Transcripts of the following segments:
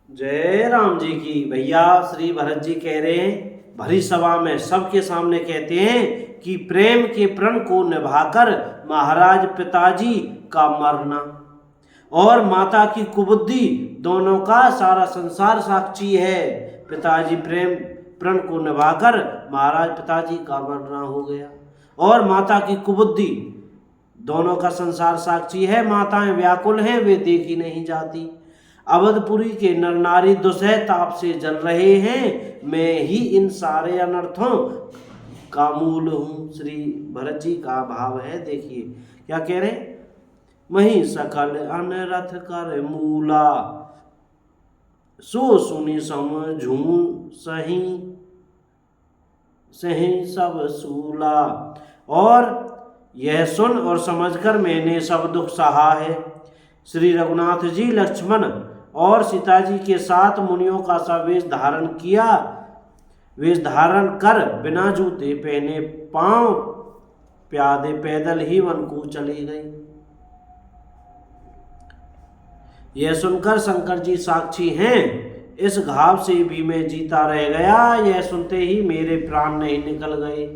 जय राम जी की। भैया श्री भरत जी कह रहे हैं, भरी सभा में सबके सामने कहते हैं कि प्रेम के प्रण को निभाकर महाराज पिताजी का मरना और माता की कुबुद्धि दोनों का सारा संसार साक्षी है। पिताजी प्रेम प्रण को निभाकर महाराज पिताजी का मरना हो गया और माता की कुबुद्धि दोनों का संसार साक्षी है। माताएं व्याकुल हैं, वे देखी नहीं जाती। अवधपुरी के नर नारी दुसह ताप से जल रहे हैं, मैं ही इन सारे अनर्थों का मूल हूँ। श्री भरत जी का भाव है, देखिए क्या कह रहे हैं। मही सकल अनरथ कर मूला, सो सुनी समझूं सही सही सब सूला। और यह सुन और समझकर मैंने सब दुख सहा है। श्री रघुनाथ जी लक्ष्मण और सीता जी के साथ मुनियों का सा वेश धारण किया, वेश धारण कर बिना जूते पहने पांव प्यादे पैदल ही वन को चली गई। यह सुनकर शंकर जी साक्षी हैं, इस घाव से भी मैं जीता रह गया। यह सुनते ही मेरे प्राण नहीं निकल गए।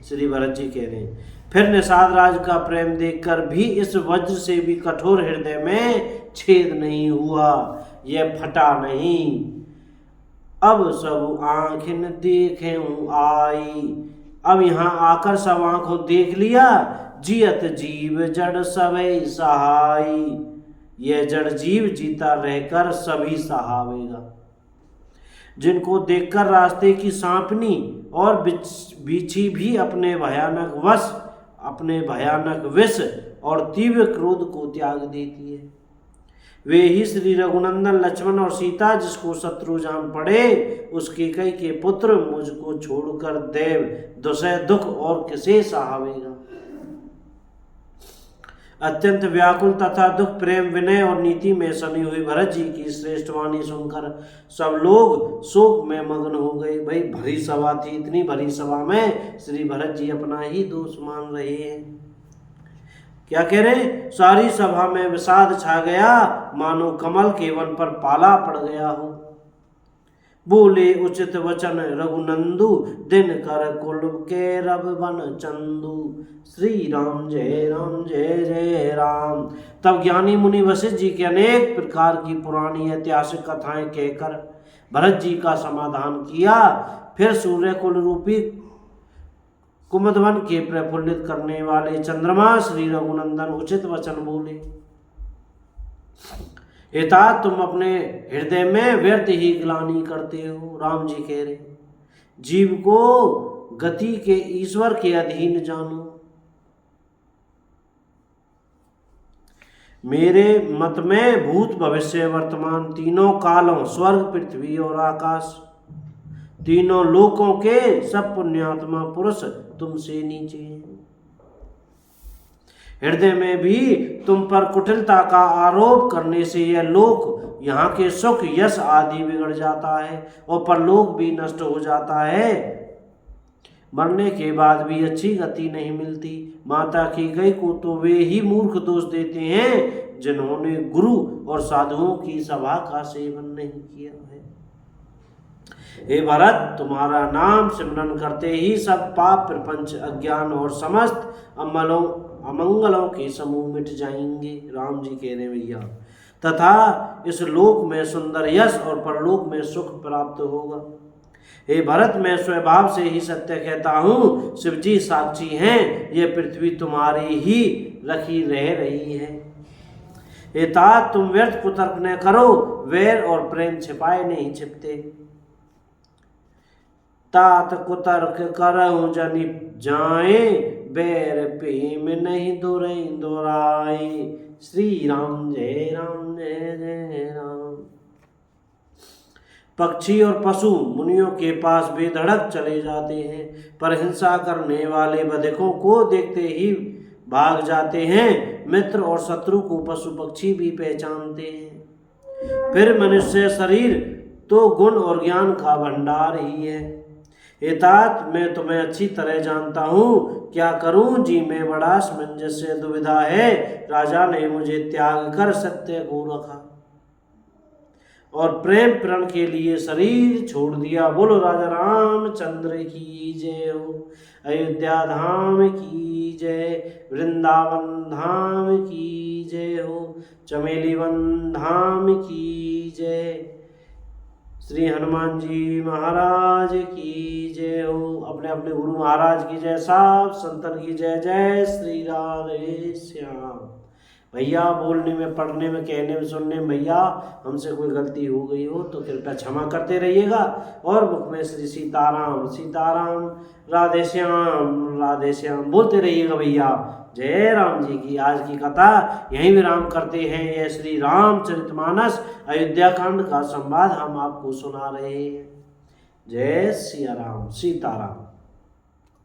श्री भरत जी कह रहे हैं, फिर निषाद राज का प्रेम देखकर भी इस वज्र से भी कठोर हृदय में छेद नहीं हुआ, यह फटा नहीं। अब सब आंखें देखें आई, अब यहाँ आकर सब आंखों देख लिया। जियत जीव जड़ सवै सहाई, यह जड़ जीव जीता रहकर सभी सहावेगा। जिनको देखकर रास्ते की सांपनी और बीछी भी अपने भयानक विष और तीव्र क्रोध को त्याग देती है। वे ही श्री रघुनंदन लक्ष्मण और सीता, जिसको शत्रु जान पड़े, उसके कई के पुत्र मुझको छोड़कर देव दुसह दुख और किसे सहावेगा। अत्यंत व्याकुल तथा दुख प्रेम विनय और नीति में सनी हुई भरत जी की श्रेष्ठ वाणी सुनकर सब लोग शोक में मग्न हो गए। भाई भरी सभा थी, इतनी भरी सभा में श्री भरत जी अपना ही दोष मान रहे हैं। क्या कह रहे हैं, सारी सभा में विषाद छा गया, मानो कमल के वन पर पाला पड़ गया हो। बोले उचित वचन रघुनंदु, दिन कर कुल के रब बन चंदु। श्री राम जय जय राम। तब ज्ञानी मुनि वशिष्ठ जी के अनेक प्रकार की पुरानी ऐतिहासिक कथाएं कहकर भरत जी का समाधान किया। फिर सूर्य कुल रूपी कुमुदवन के प्रफुल्लित करने वाले चंद्रमा श्री रघुनंदन उचित वचन बोले। एतात तुम अपने हृदय में व्यर्थ ही ग्लानि करते हो। राम जी कह रहे, जीव को गति के ईश्वर के अधीन जानो। मेरे मत में भूत भविष्य वर्तमान तीनों कालों, स्वर्ग पृथ्वी और आकाश, तीनों लोकों के सब पुण्यात्मा पुरुष तुमसे नीचे हैं। हृदय में भी तुम पर कुटिलता का आरोप करने से यह लोक, यहाँ के सुख यश आदि बिगड़ जाता है और परलोक भी नष्ट हो जाता है। मरने के बाद भी अच्छी गति नहीं मिलती। माता की गई को तो वे ही मूर्ख दोष देते हैं जिन्होंने गुरु और साधुओं की सभा का सेवन नहीं किया है। हे भरत, तुम्हारा नाम सिमरन करते ही सब पाप प्रपंच अज्ञान और समस्त अमंगलों के समूह मिट जाएंगे। राम जी कह रहे भैया, तथा इस लोक में सुंदर यश और परलोक में सुख प्राप्त होगा। हे भरत, मैं स्वभाव से ही सत्य कहता हूँ, शिव जी साक्षी हैं, ये पृथ्वी तुम्हारी ही रखी रह रही है। हे तात, तुम व्यर्थ कुतर्क न करो, वैर और प्रेम छिपाए नहीं छिपते। तात कुतर्क करऊं जनि जाए, बैर प्रेम नहीं दोराए। श्री राम जय जय राम। पक्षी और पशु मुनियों के पास बेधड़क चले जाते हैं, पर हिंसा करने वाले बधिकों को देखते ही भाग जाते हैं। मित्र और शत्रु को पशु पक्षी भी पहचानते हैं। फिर मनुष्य शरीर तो गुण और ज्ञान का भंडार ही है। एतात, मैं तुम्हें अच्छी तरह जानता हूँ, क्या करूँ जी, मैं बड़ा समंजस्य दुविधा है। राजा ने मुझे त्याग कर सत्य को रखा और प्रेम प्रण के लिए शरीर छोड़ दिया। बोलो राजा रामचंद्र की जय हो। अयोध्या धाम की जय, वृंदावन धाम की जय हो, चमेली वन धाम की जय। श्री हनुमान जी महाराज की जय हो। अपने अपने गुरु महाराज की जय, सब संतन की जय। जय श्री राधे श्याम। भैया बोलने में, पढ़ने में, कहने में, सुनने में भैया हमसे कोई गलती हो गई हो तो कृपया क्षमा करते रहिएगा। और बुक में श्री सीताराम सीताराम, राधे श्याम बोलते रहिएगा भैया। जय राम जी की। आज की कथा यहीं विराम करते हैं। यह श्री रामचरितमानस अयोध्या कांड का संवाद हम आपको सुना रहे हैं। जय सिया राम सीताराम।